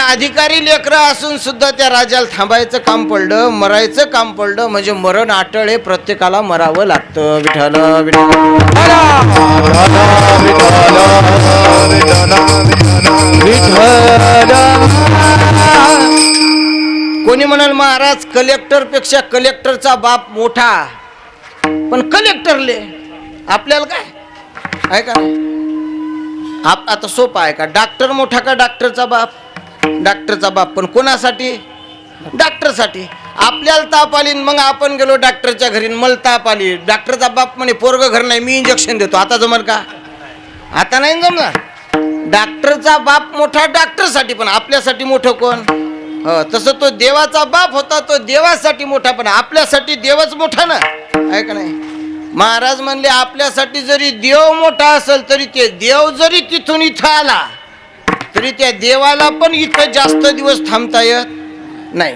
अधिकारी लेकरं असून सुद्धा त्या राजाला थांबायचं काम पडलं, मरायचं काम पडलं, म्हणजे मरण अटळ आहे, प्रत्येकाला मरावं लागतं. विठ्ठल कोणी म्हणाल महाराज कलेक्टर पेक्षा कलेक्टरचा बाप मोठा, पण कलेक्टरले आपल्याला काय आहे का? आता सोपं आहे का? डॉक्टर मोठा का डॉक्टरचा बाप? डॉक्टरचा बाप, पण कोणासाठी? डॉक्टरसाठी. आपल्याला ताप आली मग आपण गेलो डॉक्टरच्या घरी, मला ताप आली, डॉक्टरचा बाप म्हणे पोरग घर नाही, मी इंजेक्शन देतो. आता जमल का? आता नाही जमणार. डॉक्टरचा बाप मोठा डॉक्टरसाठी, पण आपल्यासाठी मोठं कोण? तसं तो देवाचा बाप होता, तो देवासाठी मोठा, पण आपल्यासाठी देवच मोठा ना, आहे का नाही? महाराज म्हणले आपल्यासाठी जरी देव मोठा असेल तरी ते देव जरी तिथून इथं आला तरी त्या देवाला पण इथं जास्त दिवस थांबता येत नाही.